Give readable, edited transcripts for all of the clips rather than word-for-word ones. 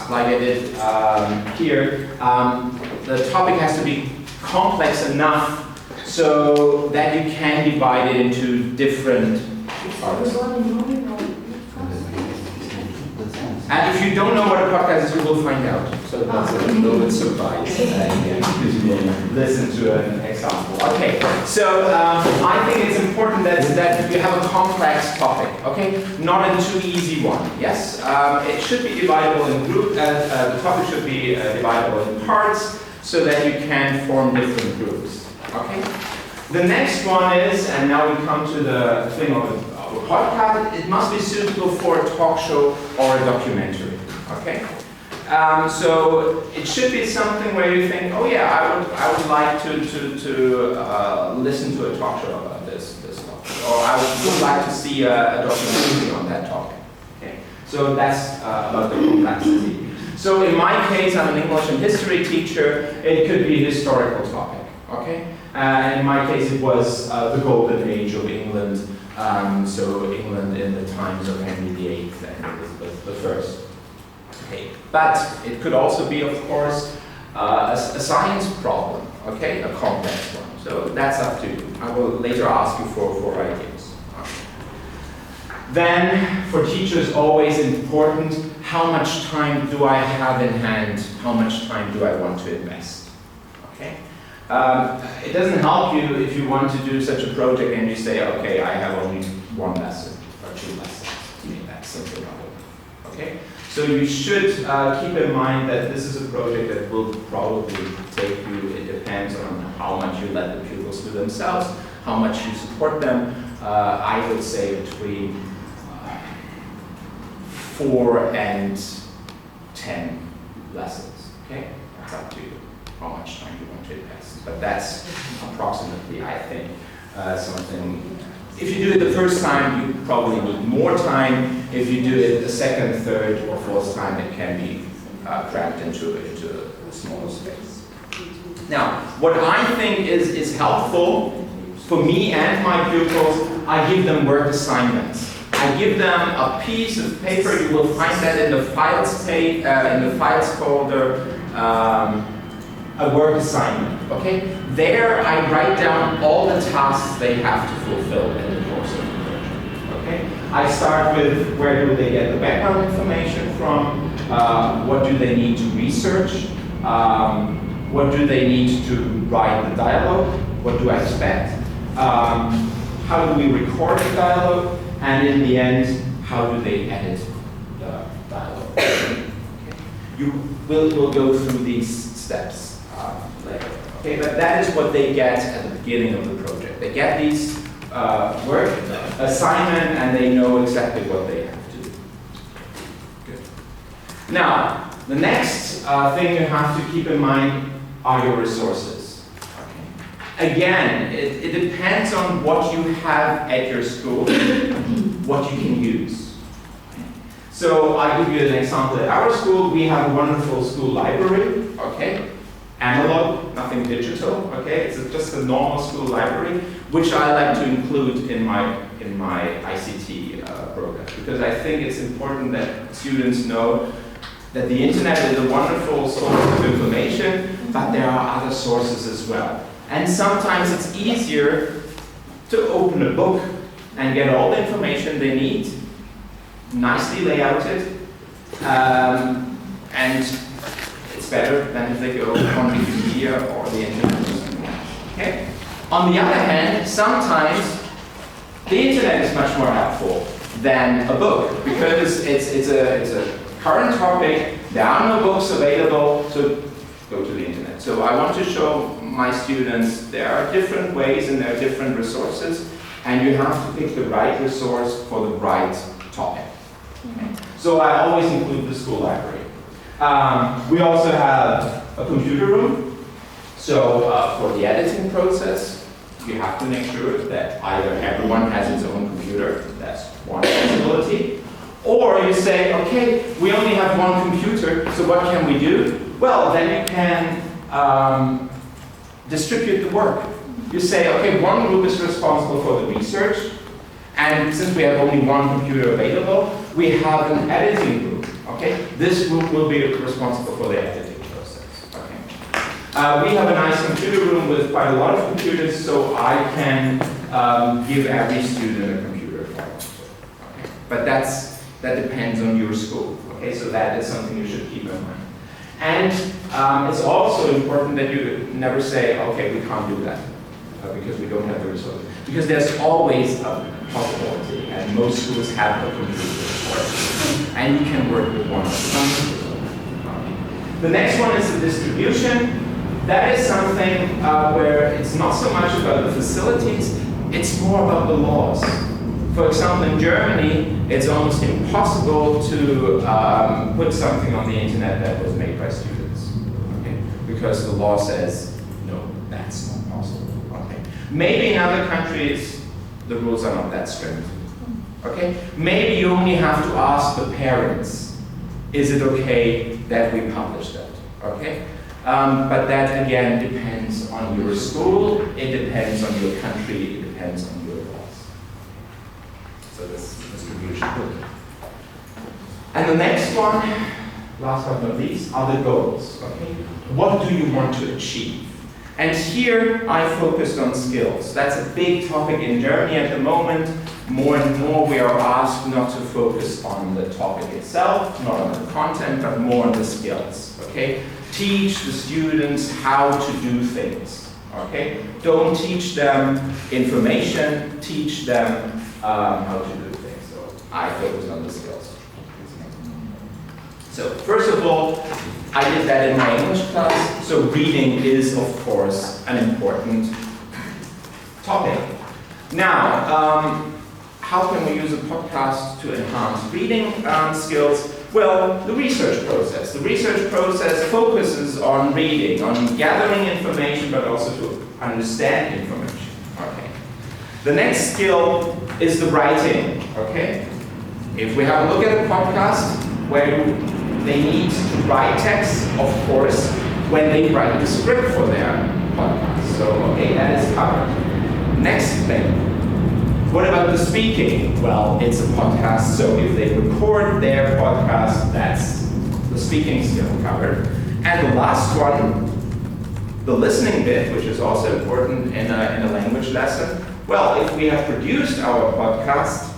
task, like I did here, the topic has to be complex enough so that you can divide it into different parts. And if you don't know what a podcast is, you will find out. So that's a little bit surprise. Because you will listen to an example. Okay, so I think it's important that you have a complex topic, okay? Not a too easy one, yes? It should be dividable in groups, the topic should be dividable in parts so that you can form different groups, okay? The next one is, and now we come to the thing of a podcast, it must be suitable for a talk show or a documentary, okay? So it should be something where you think, oh yeah, I would like to listen to a talk show about this topic, or I would like to see a documentary on that topic, okay? So that's about the complexity. So in my case, I'm an English and history teacher, it could be a historical topic, okay? In my case, it was the golden age of England, so England in the times of Henry VIII and Elizabeth I. Okay. But it could also be, of course, a science problem, okay, a complex one. So that's up to you. I will later ask you for ideas. Okay. Then, for teachers, always important, how much time do I have in hand? How much time do I want to invest? Okay. It doesn't help you if you want to do such a project and you say, okay, I have only one lesson or two lessons. That's simple. Okay? So you should keep in mind that this is a project that will probably take you, it depends on how much you let the pupils do themselves, how much you support them. I would say between 4 and 10 lessons. Okay? That's up to you, how much time you want to invest. But that's approximately, I think, something. If you do it the first time, you probably need more time. If you do it the second, third, or fourth time, it can be cramped into a smaller space. Now, what I think is helpful for me and my pupils, I give them work assignments. I give them a piece of paper. You will find that in the files page, in the files folder. A work assignment, okay? There I write down all the tasks they have to fulfill in the course of the project, okay? I start with where do they get the background information from, what do they need to research, what do they need to write the dialogue, what do I expect, how do we record the dialogue, and in the end, how do they edit the dialogue. Okay. We'll go through these steps. Later. Okay, but that is what they get at the beginning of the project. They get these work assignment and they know exactly what they have to do. Good. Now, the next thing you have to keep in mind are your resources. Okay. Again, it depends on what you have at your school, what you can use. Okay. So I'll give you an example. At our school, we have a wonderful school library. Okay. Analog, nothing digital, okay? It's just a normal school library, which I like to include in my ICT program, because I think it's important that students know that the internet is a wonderful source of information, but there are other sources as well. And sometimes it's easier to open a book and get all the information they need, nicely layouted, and it's better than if they go on Wikipedia or the internet or something. Okay? On the other hand, sometimes the internet is much more helpful than a book because it's a current topic. There are no books available, so go to the internet. So I want to show my students there are different ways and there are different resources, and you have to pick the right resource for the right topic. Okay? So I always include the school library. We also have a computer room. So for the editing process, you have to make sure that either everyone has its own computer, that's one possibility, or you say, okay, we only have one computer, so what can we do? Well, then you can distribute the work. You say, okay, one group is responsible for the research, and since we have only one computer available, we have an editing group. Okay, this group will be responsible for the editing process. Okay. We have a nice computer room with quite a lot of computers, so I can give every student a computer if I want to. Okay. But that depends on your school. Okay, so that is something you should keep in mind. And it's also important that you never say, okay, we can't do that because we don't have the resources. Because there's always a possibility, and most schools have a computer, and you can work with one of them. The next one is the distribution. That is something where it's not so much about the facilities, it's more about the laws. For example, in Germany, it's almost impossible to put something on the internet that was made by students, okay? Because the law says, no, that's not possible. Okay? Maybe in other countries, the rules are not that strict. Okay? Maybe you only have to ask the parents, is it okay that we publish that? Okay? But that again depends on your school, it depends on your country, it depends on your laws. So this distribution. And the next one, last but not least, are the goals. Okay? What do you want to achieve? And here I focused on skills. That's a big topic in Germany at the moment. More and more we are asked not to focus on the topic itself, not on the content, but more on the skills. Okay? Teach the students how to do things. Okay? Don't teach them information, teach them how to do things. So I focused on the skills. So first of all, I did that in my English class. So reading is, of course, an important topic. Now, how can we use a podcast to enhance reading skills? Well, the research process. The research process focuses on reading, on gathering information, but also to understand information. Okay. The next skill is the writing. Okay. If we have a look at a podcast where they need to write text, of course, when they write the script for their podcast. So, okay, that is covered. Next thing. What about the speaking? Well, it's a podcast, so if they record their podcast, that's the speaking skill covered. And the last one, the listening bit, which is also important in a language lesson. Well, if we have produced our podcast,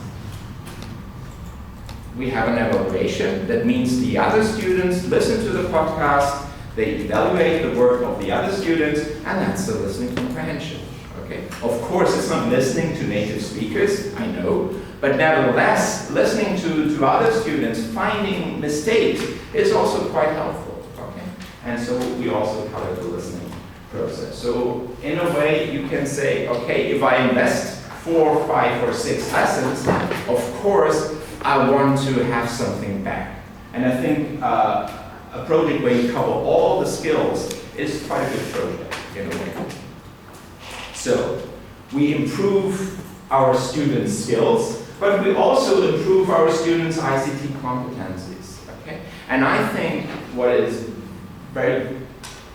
we have an evaluation. That means the other students listen to the podcast, they evaluate the work of the other students, and that's the listening comprehension. Okay. Of course, it's not listening to native speakers, I know, but nevertheless, listening to other students, finding mistakes is also quite helpful. Okay. And so we also cover the listening process. So in a way, you can say, okay, if I invest 4, 5, or 6 lessons, of course, I want to have something back. And I think a project where you cover all the skills is quite a good project in a way. So we improve our students' skills, but we also improve our students' ICT competencies. Okay? And I think what is very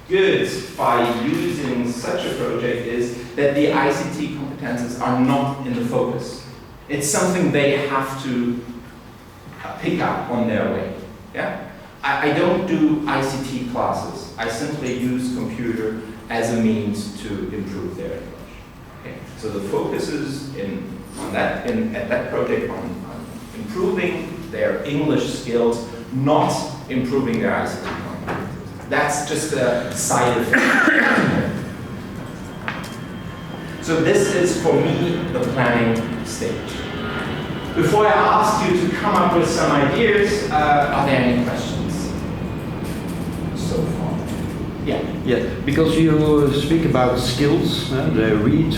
good by using such a project is that the ICT competencies are not in the focus. It's something they have to pick up on their way. Yeah? I don't do ICT classes. I simply use computer as a means to improve their English. Okay? So the focus is at that project on improving their English skills, not improving their ICT competencies. That's just a side effect. So this is, for me, the planning stage. Before I ask you to come up with some ideas, are there any questions so far? Yeah. Yeah, because you speak about skills, the read,